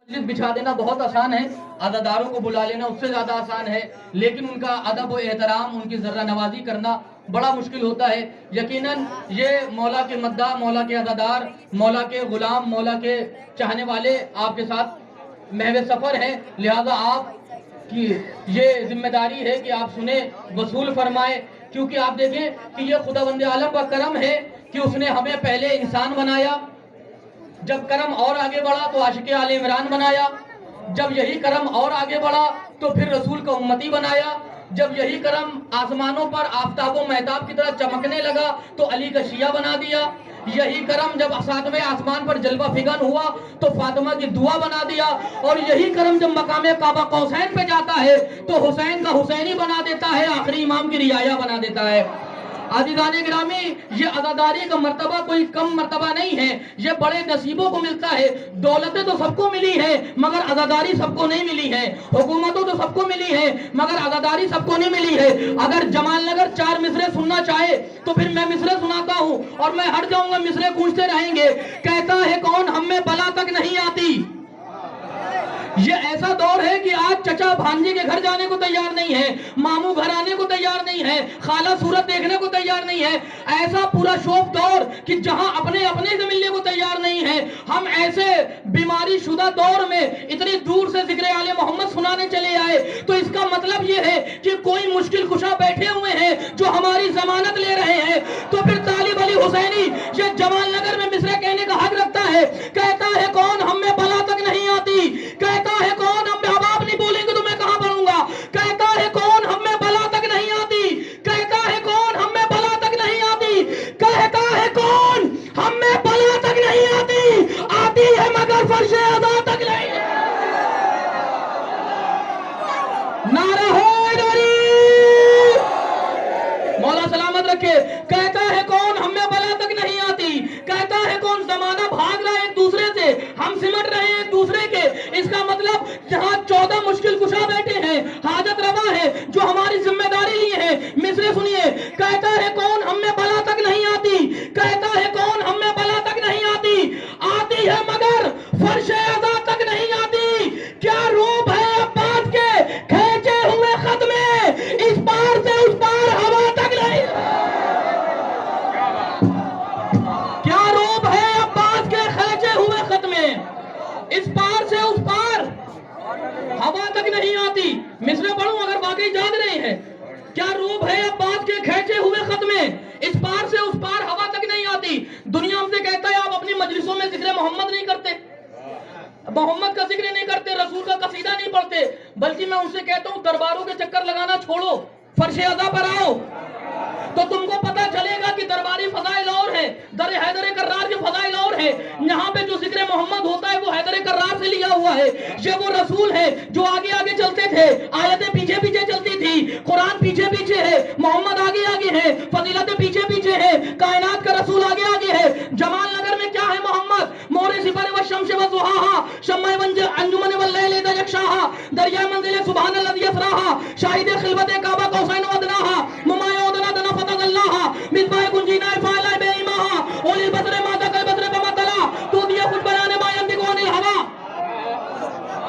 मस्जिद बिछा देना बहुत आसान है, अज़ादारों को बुला लेना उससे ज़्यादा आसान है, लेकिन उनका अदब व एहतराम, उनकी ज़र्रा नवाजी करना बड़ा मुश्किल होता है। यकीनन ये मौला के मद्दा, मौला के अज़ादार, मौला के ग़ुलाम, मौला के चाहने वाले आपके साथ महवे सफ़र है, लिहाजा आप की ये जिम्मेदारी है कि आप सुने, वसूल फरमाए, क्योंकि आप देखें कि ये खुदावंद आलम का करम है कि उसने हमें पहले इंसान बनाया, जब करम और आगे बढ़ा तो आशिक आले इमरान बनाया, जब यही करम और आगे बढ़ा तो फिर रसूल का उम्मती बनाया, जब यही करम आसमानों पर आफताब व महताब की तरह चमकने लगा तो अली का शिया बना दिया, यही करम जब सातवें आसमान पर जलवा फिगन हुआ तो फातिमा की दुआ बना दिया, और यही करम जब मकाम काबा कौसैन पे जाता है तो हुसैन का हुसैनी बना देता है, आखिरी इमाम की रियाया बना देता है। आदिदाने गिरामी, ये अज़ादारी का मर्तबा कोई कम मर्तबा नहीं है, ये बड़े नसीबों को मिलता है। दौलतें तो सबको मिली है मगर अज़ादारी सबको नहीं मिली है, हुकूमतों तो सबको मिली है मगर अज़ादारी सबको नहीं मिली है। अगर जमाल नगर 4 मिसरे सुनना चाहे तो फिर मैं मिसरे सुनाता हूँ और मैं हट जाऊंगा, मिसरे गूंजते रहेंगे। कहता है कौन हम में बला तक नहीं आती। ये ऐसा दौर है कि आज चचा भांजे के घर जाने को तैयार नहीं है, मामू घर आने को तैयार नहीं है, खाला सूरत देखने को तैयार नहीं है। ऐसा पूरा शोक दौर कि जहां अपने अपने से मिलने को तैयार नहीं है। हम ऐसे बीमारी शुदा दौर में इतनी दूर से जिक्र आले मोहम्मद सुनाने चले आए तो इसका मतलब ये है कि कोई मुश्किल कुशा बैठे हुए हैं जो हमारी जमानत ले रहे हैं। तो फिर तालिब अली हुसैनी ये जमाल नगर में मिसरे कहने का हक रखता है। कहता है कौन हम में बला तक नहीं आती, कहता है कौन हम में, अब आप नहीं बोलेंगे तो मैं कहां पढ़ूंगा। कहता है कौन हम में बला तक नहीं आती, कहता है कौन हम में बला तक नहीं आती, कहता है कौन हम में बला तक नहीं आती, आती है मगर फर्शे अदा तक नहीं। नारा हैदरी, मौला सलामत रखे। कहता है कौन हम में बला तक नहीं आती, कहता है कौन जमाना भाग रहा है एक दूसरे से, हम सिमट रहे हैं एक दूसरे के। इसका मतलब जहां 14 मुश्किल कुशा बैठे हैं, हाजत रवा है जो हमारी जिम्मेदारी लिए है। मिसरे सुनिए, कहता है कौन हम में बला तक नहीं आती, कहता है कौन हम में बला तक नहीं आती, आती है मगर फर्शे अज़ा तक नहीं आती। क्या रूप है अब्बास के खींचे हुए खत में, इस पार से उस पार हवा तक नहीं। क्या रूप है अब्बास के खींचे हुए खत में, इस पार से उस पार हवा तक नहीं आती। मिसरे पढ़ूं अगर वाकई जाग रहे हैं। क्या रूप है अब्बास के खींचे हुए खत में, इस पार से उस पार हवा तक नहीं आती। दुनिया हमसे कहता है आप अपनी मजलिसों में जिक्र मोहम्मद नहीं करते, मोहम्मद का जिक्र नहीं करते, रसूल का कसीदा नहीं पढ़ते, बल्कि मैं उनसे कहता हूं दरबारों के चक्कर लगाना छोड़ो, फर्शे अज़ा पर आओ तो तुमको पता चलेगा कि दरबारी फजाइल और है, दर हैदर कर्रार के फजाइल और है। यहाँ पे जो जिक्र मोहम्मद होता है वो हैदर कर्रार से लिया हुआ है। ये वो रसूल है जो आगे आगे चलते थे, आयतें पीछे पीछे चलती थी, कुरान पीछे पीछे है, मोहम्मद आगे आगे है, फजीलतें पीछे पीछे है, कायनात का रसूल आगे आगे है। जमाल नगर में क्या है मोहम्मद, मोरे सिपर व शम्स व ज़ुहाहा, शम्मा वंज अंजुमन व लैल दयक्षाहा, दरिया मंजिल सुभान अल्लाज़ी असराहा, शाहिद खिलवत काबा कौसैन व अदनाहा, मुमाया उदना दना फतल्लाहा, मिसबाह कुंजीना फाला बेईमाहा, ओलिल बसरे माता कल बसरे बमतला, तो दिया कुछ बयाने मायन दिगोनिल हवा।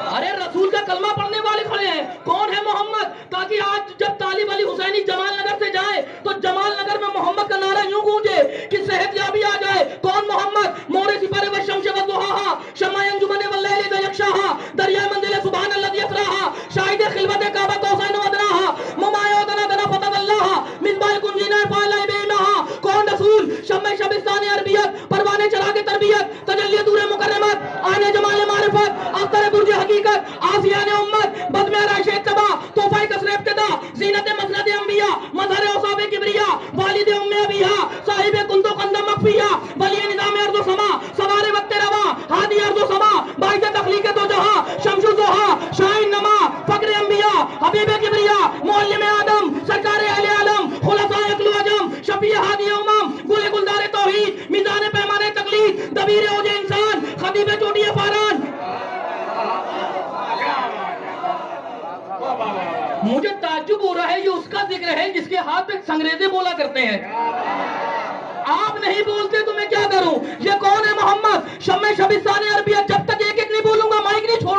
अरे रसूल का कलमा पढ़ने वाले खड़े हैं, कौन है मोहम्मद, ताकि आज जब तालिब अली हुसैनी जमाल नगर से जाए तो जमाल नगर में मोहम्मद का नारा यूं गूंजे कि सेहतयाबी आ जाए। कौन मोहम्मद, मोरे सिपर व शम्स व ज़ुहाहा, शम्मा अंजुमन व लैल दयक्षाहा, दरिया मंजिल सुभान अल्लाज़ी असराहा, शाहिद खिलवत काबा कौसैन व अदनाहा, मुमाया उदना दना फतल्लाहा, मिसबाह कुंजीना फाला बेईमाहा। कौन रसूल, शम्मे शबिस्तान अरबियत, परवाने चला के तरबियत, तजल्ली दूर मुकर्रमत, आने जमाल मारिफत, अख्तर बुर्ज हकीकत, आसियाने उम्मत, बदमे राशे तबा, तोहफा कसरे इब्तिदा, ज़ीनत मसनद अंबिया, मज़हर औसाब किब्रिया, वालिद उम्मे अबिहा, साहिब कुंदो कंदम मखफिया, वली निज़ाम अर्ज़ व समा, सवारे वक्त रवा, हादी अर्ज़ व समा, बाइज़ तखलीक दो जहां, शम्सु ज़ोहा, शाहीन नमा, फक्र अंबिया, हबीब किब्रिया, मुअल्लिम आदम, सरकार अहले आलम, खुलफाए अक्ल अजम, शफी हादी उम्म, गुल गुलजार तौहीद, मीज़ान पैमाने तकलीद, दबीर औज इंसान, खतीब चोटिए फारान। मुझे ताज्जुब हो रहा है, ये उसका जिक्र है जिसके हाथ पे संग्रेजे बोला करते हैं। आप नहीं बोलते तो मैं क्या करूं। ये कौन है मोहम्मद, शम्मे शबिस्तान अरबियत, जब तक एक एक नहीं बोलूंगा माइक नहीं छोड़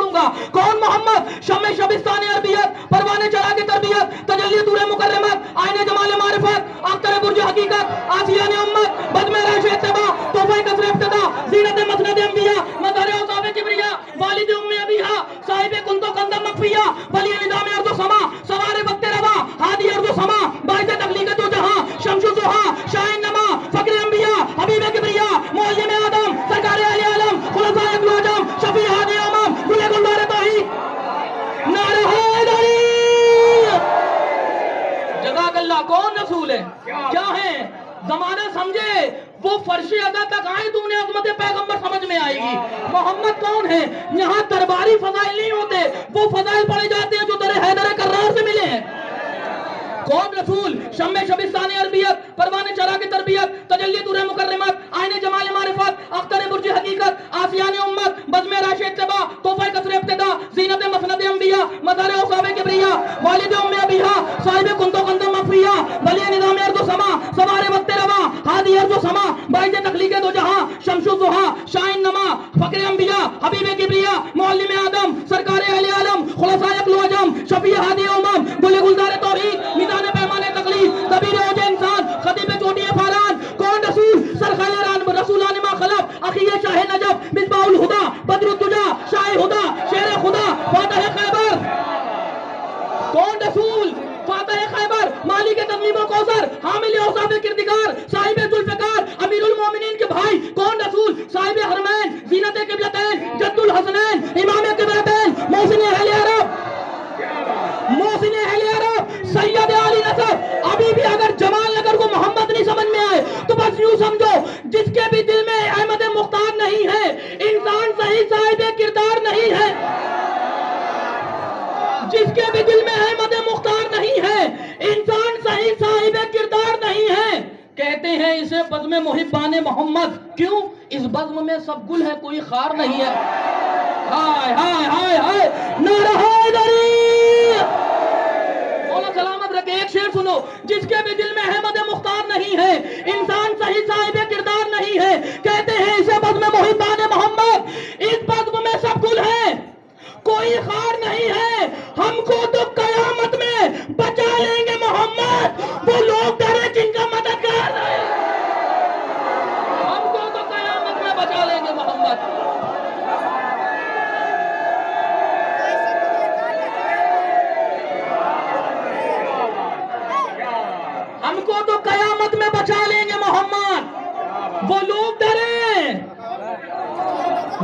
वालिद उम्मे अबीहा साहिब कुंतो कंदम मखफिया वली निजाम अर्दो समा सवारे वक्त रवा हादी अर्दो समा बाइज़ तखलीक दो जहां शम्सु ज़ुहा शाइन नमा फक्र अंबिया हबीब किबरिया मुअल्लिम आदम सरकार अहले आलम खुलफाए आजम शफी हादी इमाम गुले गुलजार तौहीद नारा हैदरी। जज़ाकल्लाह। कौन रसूल है, क्या है, जमाना समझे, वो फर्श अदा तक आए तो उन्हें अज़मत पैगंबर समझ में आएगी। मोहम्मद कौन है, यहाँ दरबारी फजाइल नहीं होते, वो फजाइल पढ़े जाते हैं जो दर हैदर कर्रार से मिले हैं। कौन रसूल, शम्मे शबिस्तान अरबियत, परवाने चरा की तरबियत, तजल्ली तुरे मुकर्रमत, आईने जमाल मारिफत, अख्तर बुर्ज हकीकत, आसियान उम्मत, बज़्म राशि इत्तिबा, तोहफा कसर इब्तिदा, ज़ीनत मसनद अंबिया, मज़ार औसाब किबरिया, वालिद उम्मे अबीहा साहिब कुंतो कंदम मखफिया वली निज़ाम अर्दो समा सवारे वक्त रवा हादी अर्दो समा बाइज़ तखलीक दो जहां शम्सु ज़ुहा शाइन नमा फक्र अंबिया हबीब किबरिया मुअल्लिम आदम सरकार अहले आलम खुलफाए आजम शफी हादी इमाम गुले गुलजार तौहीद मिज़ान पैमाने तकलीफ कबीर औजे इंसान खतीब चोटी फारान। कौन रसूल, सरखैरान रसूलान मा खलफ अखिये शाह नजब मिसबाहुल हुदा बदरुद्दुजा शाह हुदा शेर खुदा फातह खैबर। कौन रसूल, फातह खैबर मालिक तस्लीम कौसर हामिल औसाफ किरदिगार साहिब जुल्फ़िकार अमीरुल मोमिनीन के भाई। कौन रसूल, साहिब हरमैन ज़ीनत क़िबलतैन जद्दुल हसनैन इमाम क़िबलतैन मोहसिन अहले अरब सैयद आली नसब। अभी भी अगर जमाल नगर को मोहम्मद नहीं समझ में आए तो बस यूं समझो, जिसके भी दिल में अहमद मुख्तार नहीं है इंसान सही साहिब किरदार नहीं है। जिसके भी दिल में अहमद मुख्तार नहीं है इंसान सही साहिब किरदार नहीं है। कहते हैं इसे बज़्म मुहिब्बाने मोहम्मद, क्यों, इस बज़्म में सब गुल है कोई खार नहीं है। हाय हाय हाय हाय नारा हैदरी। सलामत रखे। एक शेर सुनो, जिसके भी दिल में अहमद मुख्तार नहीं है इंसान सही साहिब किरदार नहीं है। कहते हैं इसे बज़्म मुहिब्बाने मोहम्मद, इस बज़्म में सब गुल है कोई खार नहीं है। हमको तो कयामत में बचा लेंगे मोहम्मद, वो लोग डरे जिनका मददगार नहीं। हमको तो कयामत में बचा लेंगे मोहम्मद। हमको तो कयामत में बचा लेंगे मोहम्मद, वो लोग डरे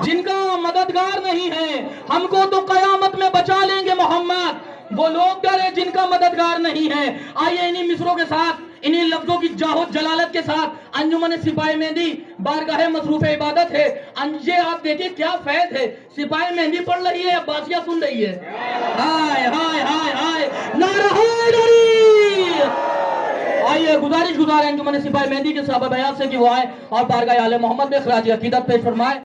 जिनका मददगार नहीं है। हमको तो कयामत में बचा लेंगे मोहम्मद, वो लोग डरे जिनका मददगार नहीं है। आइए इन्हीं मिसरों के साथ, इन्हीं लफ्जों की जाहोद जलालत के साथ अंजुमन सिपाही मेहंदी बारगाह मसरूफ इबादत है। ये आप देखिए क्या फैज़ है, सिपाही मेहंदी पढ़ रही है, बासिया सुन रही है। हाय हाय हाय हाय नारा हैदरी। आइए गुजारिश गुजार अंजुमन सिपाही मेहंदी के साहब बयान से कि वो आए और बारगाह आले मोहम्मद में खराज अकीदत पेश फरमाए।